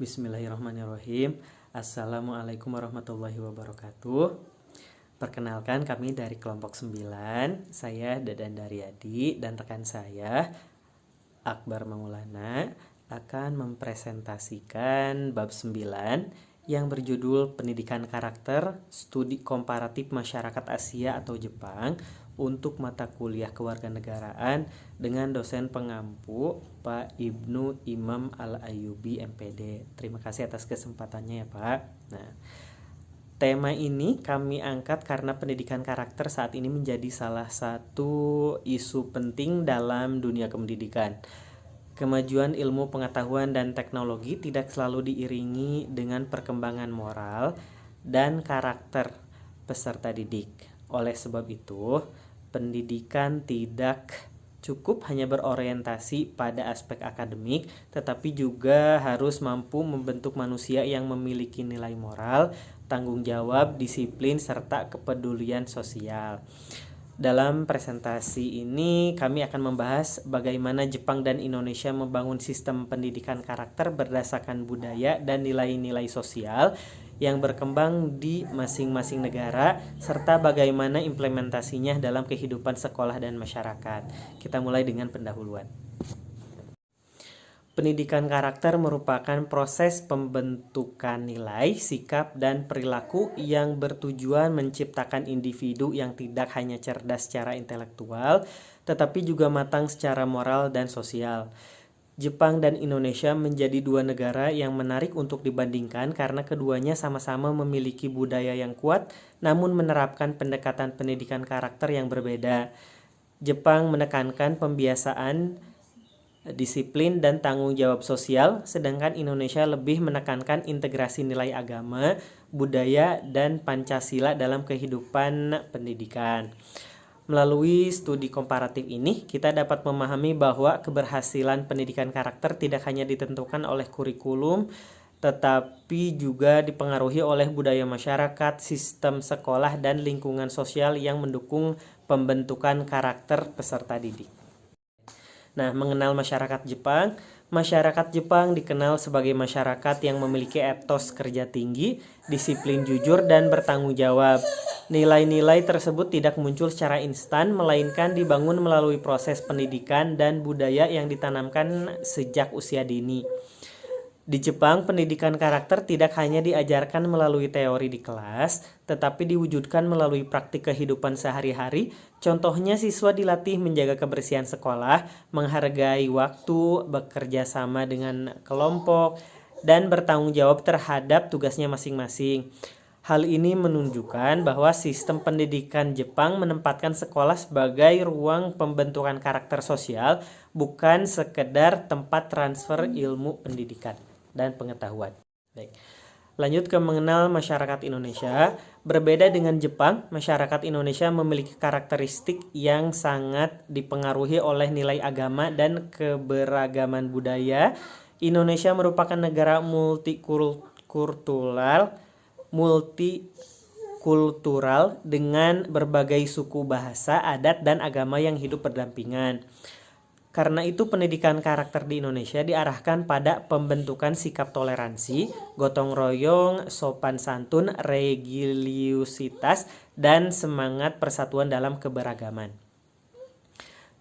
Bismillahirrahmanirrahim. Assalamualaikum warahmatullahi wabarakatuh. Perkenalkan, kami dari kelompok 9. Saya Dadan Daryadi dan rekan saya Akbar Maulana akan mempresentasikan bab 9 yang berjudul Pendidikan Karakter Studi Komparatif Masyarakat Asia atau Jepang untuk mata kuliah kewarganegaraan dengan dosen pengampu Pak Ibnu Imam Al-Ayyubi MPD. Terima kasih atas kesempatannya ya Pak. Nah, tema ini kami angkat karena pendidikan karakter saat ini menjadi salah satu isu penting dalam dunia pendidikan. Kemajuan ilmu pengetahuan dan teknologi tidak selalu diiringi dengan perkembangan moral dan karakter peserta didik. Oleh sebab itu, pendidikan tidak cukup hanya berorientasi pada aspek akademik, tetapi juga harus mampu membentuk manusia yang memiliki nilai moral, tanggung jawab, disiplin, serta kepedulian sosial. Dalam presentasi ini kami akan membahas bagaimana Jepang dan Indonesia membangun sistem pendidikan karakter berdasarkan budaya dan nilai-nilai sosial yang berkembang di masing-masing negara, serta bagaimana implementasinya dalam kehidupan sekolah dan masyarakat. Kita mulai dengan pendahuluan. Pendidikan karakter merupakan proses pembentukan nilai, sikap, dan perilaku yang bertujuan menciptakan individu yang tidak hanya cerdas secara intelektual, tetapi juga matang secara moral dan sosial. Jepang dan Indonesia menjadi dua negara yang menarik untuk dibandingkan karena keduanya sama-sama memiliki budaya yang kuat, namun menerapkan pendekatan pendidikan karakter yang berbeda. Jepang menekankan pembiasaan, disiplin, dan tanggung jawab sosial, sedangkan Indonesia lebih menekankan integrasi nilai agama, budaya, dan Pancasila dalam kehidupan pendidikan. Melalui studi komparatif ini, kita dapat memahami bahwa keberhasilan pendidikan karakter tidak hanya ditentukan oleh kurikulum, tetapi juga dipengaruhi oleh budaya masyarakat, sistem sekolah, dan lingkungan sosial yang mendukung pembentukan karakter peserta didik. Nah, mengenal masyarakat Jepang. Masyarakat Jepang dikenal sebagai masyarakat yang memiliki etos kerja tinggi, disiplin jujur, dan bertanggung jawab. Nilai-nilai tersebut tidak muncul secara instan, melainkan dibangun melalui proses pendidikan dan budaya yang ditanamkan sejak usia dini. Di Jepang, pendidikan karakter tidak hanya diajarkan melalui teori di kelas, tetapi diwujudkan melalui praktik kehidupan sehari-hari. Contohnya, siswa dilatih menjaga kebersihan sekolah, menghargai waktu, bekerja sama dengan kelompok, dan bertanggung jawab terhadap tugasnya masing-masing. Hal ini menunjukkan bahwa sistem pendidikan Jepang menempatkan sekolah sebagai ruang pembentukan karakter sosial, bukan sekedar tempat transfer ilmu pendidikan dan pengetahuan. Baik. Lanjut ke mengenal masyarakat Indonesia. Berbeda dengan Jepang, masyarakat Indonesia memiliki karakteristik yang sangat dipengaruhi oleh nilai agama dan keberagaman budaya. Indonesia merupakan negara multikultural dengan berbagai suku, bahasa, adat, dan agama yang hidup berdampingan. Karena itu, pendidikan karakter di Indonesia diarahkan pada pembentukan sikap toleransi, gotong royong, sopan santun, religiusitas, dan semangat persatuan dalam keberagaman.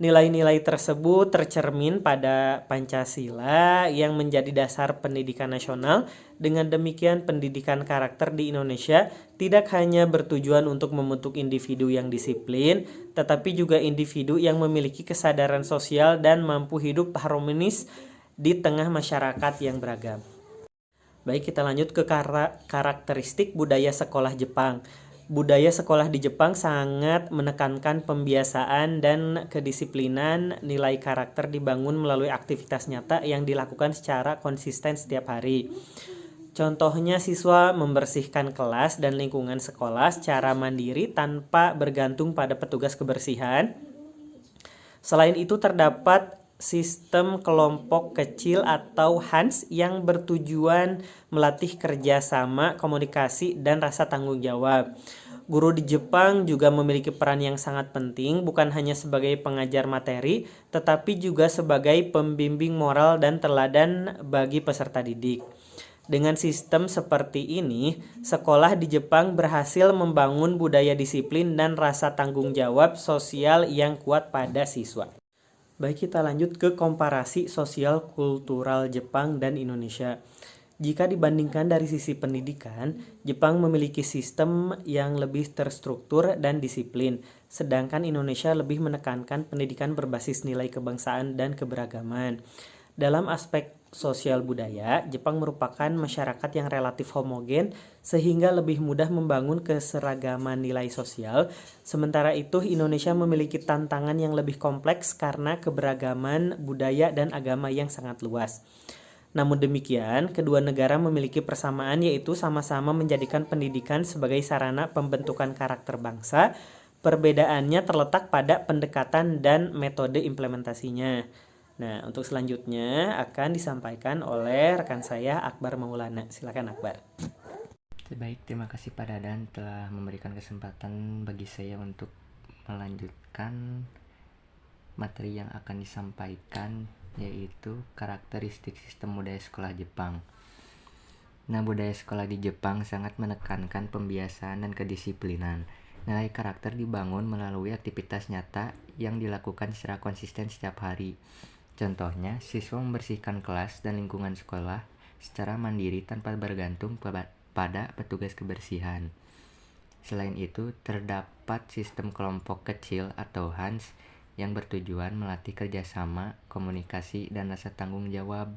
Nilai-nilai tersebut tercermin pada Pancasila yang menjadi dasar pendidikan nasional. Dengan demikian, pendidikan karakter di Indonesia tidak hanya bertujuan untuk membentuk individu yang disiplin, tetapi juga individu yang memiliki kesadaran sosial dan mampu hidup harmonis di tengah masyarakat yang beragam. Baik, kita lanjut ke karakteristik budaya sekolah Jepang. Budaya sekolah di Jepang sangat menekankan pembiasaan dan kedisiplinan. Nilai karakter dibangun melalui aktivitas nyata yang dilakukan secara konsisten setiap hari. Contohnya, siswa membersihkan kelas dan lingkungan sekolah secara mandiri tanpa bergantung pada petugas kebersihan. Selain itu, terdapat sistem kelompok kecil atau HANS yang bertujuan melatih kerjasama, komunikasi, dan rasa tanggung jawab. Guru di Jepang juga memiliki peran yang sangat penting, bukan hanya sebagai pengajar materi, tetapi juga sebagai pembimbing moral dan teladan bagi peserta didik. Dengan sistem seperti ini, sekolah di Jepang berhasil membangun budaya disiplin dan rasa tanggung jawab sosial yang kuat pada siswa. Baik, kita lanjut ke komparasi sosial kultural Jepang dan Indonesia. Jika dibandingkan dari sisi pendidikan, Jepang memiliki sistem yang lebih terstruktur dan disiplin, sedangkan Indonesia lebih menekankan pendidikan berbasis nilai kebangsaan dan keberagaman. Dalam aspek sosial budaya, Jepang merupakan masyarakat yang relatif homogen sehingga lebih mudah membangun keseragaman nilai sosial. Sementara itu, Indonesia memiliki tantangan yang lebih kompleks karena keberagaman budaya dan agama yang sangat luas. Namun demikian, kedua negara memiliki persamaan yaitu sama-sama menjadikan pendidikan sebagai sarana pembentukan karakter bangsa. Perbedaannya terletak pada pendekatan dan metode implementasinya. Nah, untuk selanjutnya akan disampaikan oleh rekan saya Akbar Maulana. Silakan Akbar. Baik, terima kasih Pak Dadan telah memberikan kesempatan bagi saya untuk melanjutkan materi yang akan disampaikan, yaitu karakteristik sistem budaya sekolah Jepang. Nah, budaya sekolah di Jepang sangat menekankan pembiasaan dan kedisiplinan. Nilai karakter dibangun melalui aktivitas nyata yang dilakukan secara konsisten setiap hari. Contohnya, siswa membersihkan kelas dan lingkungan sekolah secara mandiri tanpa bergantung pada petugas kebersihan. Selain itu, terdapat sistem kelompok kecil atau HANS yang bertujuan melatih kerjasama, komunikasi, dan rasa tanggung jawab.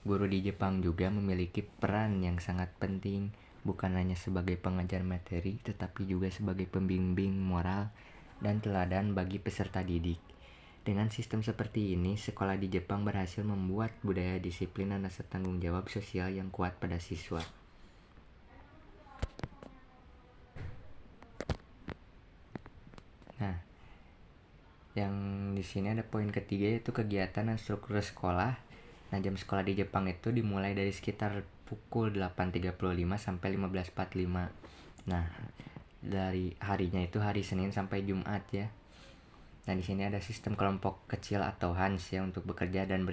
Guru di Jepang juga memiliki peran yang sangat penting, bukan hanya sebagai pengajar materi, tetapi juga sebagai pembimbing moral dan teladan bagi peserta didik. Dengan sistem seperti ini, sekolah di Jepang berhasil membuat budaya disiplin dan rasa tanggung jawab sosial yang kuat pada siswa. Nah, yang di sini ada poin ketiga yaitu kegiatan dan struktur sekolah. Nah, jam sekolah di Jepang itu dimulai dari sekitar pukul 8.35 sampai 15.45. Nah, dari harinya itu hari Senin sampai Jumat ya. Nah, di sini ada sistem kelompok kecil atau HANS ya untuk bekerja dan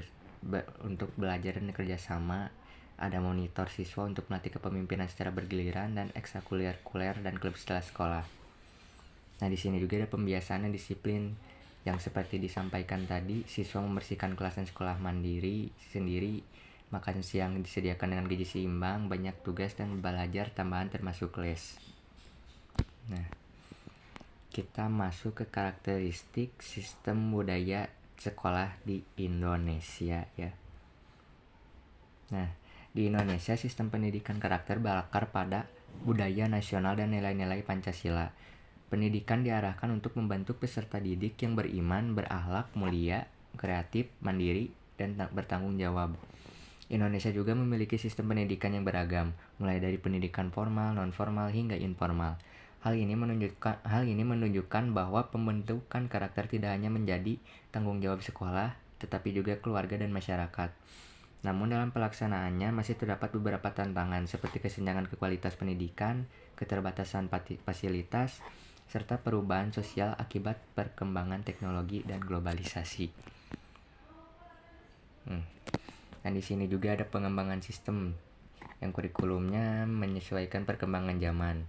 untuk belajar dan bekerja sama. Ada monitor siswa untuk melatih kepemimpinan secara bergiliran dan ekstrakurikuler dan klub setelah sekolah. Nah, di sini juga ada pembiasaan dan disiplin yang seperti disampaikan tadi, siswa membersihkan kelas dan sekolah mandiri sendiri, makan siang disediakan dengan gizi seimbang, banyak tugas dan belajar tambahan termasuk les. Nah, kita masuk ke karakteristik sistem budaya sekolah di Indonesia ya. Nah, di Indonesia sistem pendidikan karakter berakar pada budaya nasional dan nilai-nilai Pancasila. Pendidikan diarahkan untuk membentuk peserta didik yang beriman, berakhlak mulia, kreatif, mandiri, dan bertanggung jawab. Indonesia juga memiliki sistem pendidikan yang beragam, mulai dari pendidikan formal, non-formal, hingga informal. Hal ini menunjukkan bahwa pembentukan karakter tidak hanya menjadi tanggung jawab sekolah, tetapi juga keluarga dan masyarakat. Namun dalam pelaksanaannya masih terdapat beberapa tantangan seperti kesenjangan kualitas pendidikan, keterbatasan fasilitas, serta perubahan sosial akibat perkembangan teknologi dan globalisasi. Dan di sini juga ada pengembangan sistem yang kurikulumnya menyesuaikan perkembangan zaman,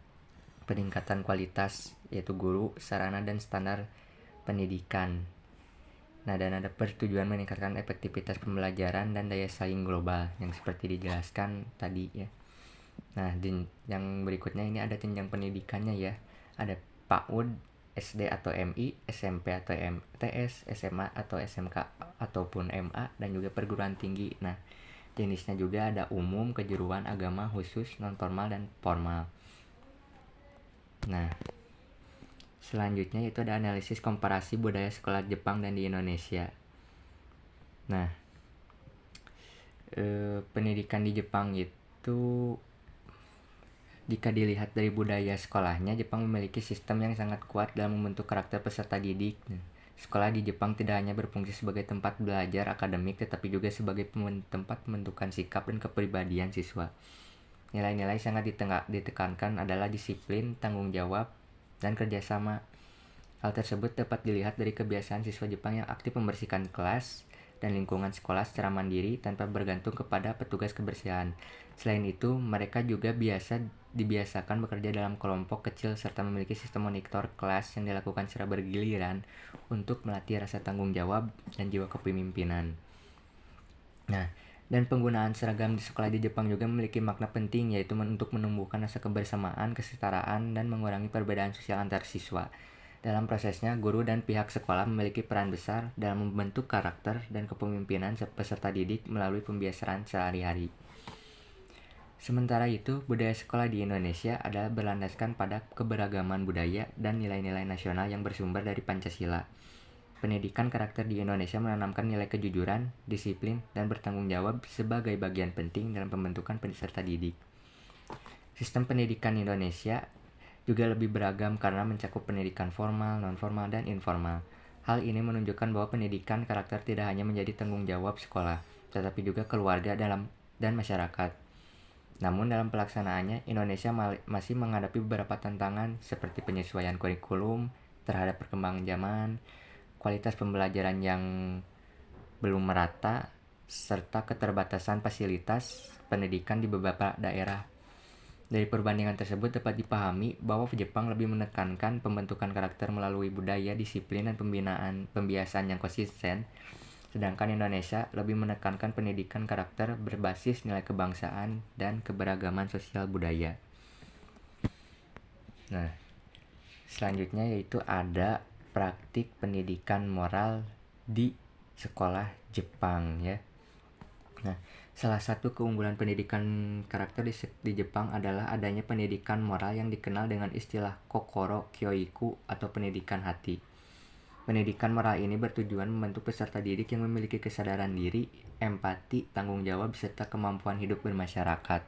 peningkatan kualitas yaitu guru, sarana dan standar pendidikan. Nah, dan ada pertujuan meningkatkan efektivitas pembelajaran dan daya saing global yang seperti dijelaskan tadi ya. Nah, yang berikutnya ini ada jenjang pendidikannya ya. Ada PAUD, SD atau MI, SMP atau MTS, SMA atau SMK ataupun MA, dan juga perguruan tinggi. Nah, jenisnya juga ada umum, kejuruan, agama, khusus, non-formal, dan formal. Nah, selanjutnya itu ada analisis komparasi budaya sekolah Jepang dan di Indonesia. Nah, pendidikan di Jepang itu jika dilihat dari budaya sekolahnya, Jepang memiliki sistem yang sangat kuat dalam membentuk karakter peserta didik. Sekolah di Jepang tidak hanya berfungsi sebagai tempat belajar akademik, tetapi juga sebagai tempat pembentukan sikap dan kepribadian siswa. Nilai-nilai sangat ditekankan adalah disiplin, tanggung jawab, dan kerjasama. Hal tersebut dapat dilihat dari kebiasaan siswa Jepang yang aktif membersihkan kelas, dan lingkungan sekolah secara mandiri tanpa bergantung kepada petugas kebersihan. Selain itu, mereka juga dibiasakan bekerja dalam kelompok kecil serta memiliki sistem monitor kelas yang dilakukan secara bergiliran untuk melatih rasa tanggung jawab dan jiwa kepemimpinan. Nah, dan penggunaan seragam di sekolah di Jepang juga memiliki makna penting, yaitu untuk menumbuhkan rasa kebersamaan, kesetaraan, dan mengurangi perbedaan sosial antar siswa. Dalam prosesnya, guru dan pihak sekolah memiliki peran besar dalam membentuk karakter dan kepemimpinan peserta didik melalui pembiasaan sehari-hari. Sementara itu, budaya sekolah di Indonesia adalah berlandaskan pada keberagaman budaya dan nilai-nilai nasional yang bersumber dari Pancasila. Pendidikan karakter di Indonesia menanamkan nilai kejujuran, disiplin, dan bertanggung jawab sebagai bagian penting dalam pembentukan peserta didik. Sistem pendidikan Indonesia juga lebih beragam karena mencakup pendidikan formal, non-formal, dan informal. Hal ini menunjukkan bahwa pendidikan karakter tidak hanya menjadi tanggung jawab sekolah, tetapi juga keluarga dan masyarakat. Namun dalam pelaksanaannya, Indonesia masih menghadapi beberapa tantangan seperti penyesuaian kurikulum terhadap perkembangan zaman, kualitas pembelajaran yang belum merata, serta keterbatasan fasilitas pendidikan di beberapa daerah. Dari perbandingan tersebut dapat dipahami bahwa Jepang lebih menekankan pembentukan karakter melalui budaya, disiplin, dan pembiasaan yang konsisten, sedangkan Indonesia lebih menekankan pendidikan karakter berbasis nilai kebangsaan dan keberagaman sosial budaya. Nah, selanjutnya yaitu ada praktik pendidikan moral di sekolah Jepang ya. Nah, salah satu keunggulan pendidikan karakter di Jepang adalah adanya pendidikan moral yang dikenal dengan istilah kokoro kyoiku atau pendidikan hati. Pendidikan moral ini bertujuan membentuk peserta didik yang memiliki kesadaran diri, empati, tanggung jawab, serta kemampuan hidup bermasyarakat.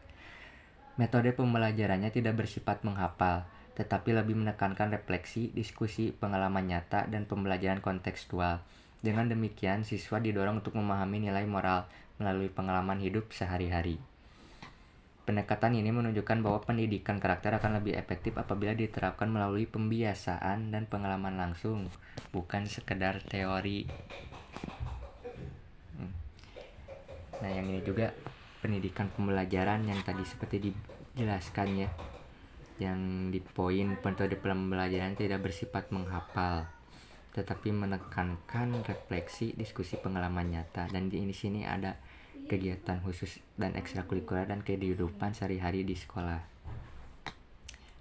Metode pembelajarannya tidak bersifat menghafal, tetapi lebih menekankan refleksi, diskusi, pengalaman nyata, dan pembelajaran kontekstual. Dengan demikian, siswa didorong untuk memahami nilai moral melalui pengalaman hidup sehari-hari. Pendekatan ini menunjukkan bahwa pendidikan karakter akan lebih efektif apabila diterapkan melalui pembiasaan dan pengalaman langsung, bukan sekedar teori. Nah, yang ini juga pendidikan pembelajaran yang tadi seperti dijelaskan ya. Yang di poin metode pembelajaran tidak bersifat menghafal, tetapi menekankan refleksi, diskusi, pengalaman nyata. Dan di sini ada kegiatan khusus dan ekstrakurikuler dan kehidupan sehari-hari di sekolah.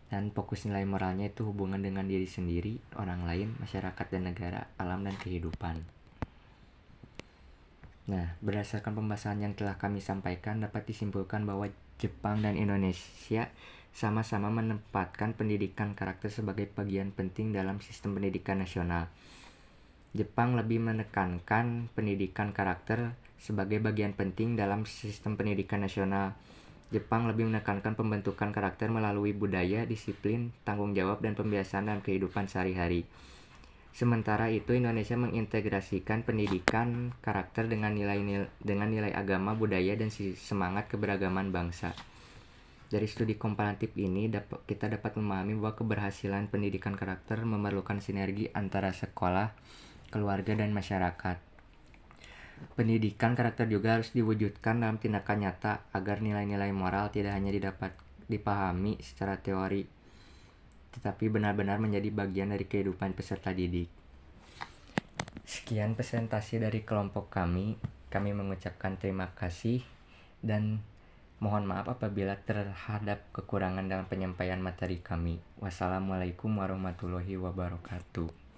Dan fokus nilai moralnya itu hubungan dengan diri sendiri, orang lain, masyarakat dan negara, alam dan kehidupan. Nah, berdasarkan pembahasan yang telah kami sampaikan, dapat disimpulkan bahwa Jepang dan Indonesia sama-sama menempatkan pendidikan karakter sebagai bagian penting dalam sistem pendidikan nasional. Jepang lebih menekankan pendidikan karakter sebagai bagian penting dalam sistem pendidikan nasional. Jepang lebih menekankan pembentukan karakter melalui budaya, disiplin, tanggung jawab, dan pembiasaan dalam kehidupan sehari-hari. Sementara itu, Indonesia mengintegrasikan pendidikan karakter dengan nilai agama, budaya, dan semangat keberagaman bangsa. Dari studi komparatif ini, kita dapat memahami bahwa keberhasilan pendidikan karakter memerlukan sinergi antara sekolah, keluarga, dan masyarakat. Pendidikan karakter juga harus diwujudkan dalam tindakan nyata agar nilai-nilai moral tidak hanya dapat dipahami secara teori, tetapi benar-benar menjadi bagian dari kehidupan peserta didik. Sekian presentasi dari kelompok kami. Kami mengucapkan terima kasih dan mohon maaf apabila terhadap kekurangan dalam penyampaian materi kami. Wassalamualaikum warahmatullahi wabarakatuh.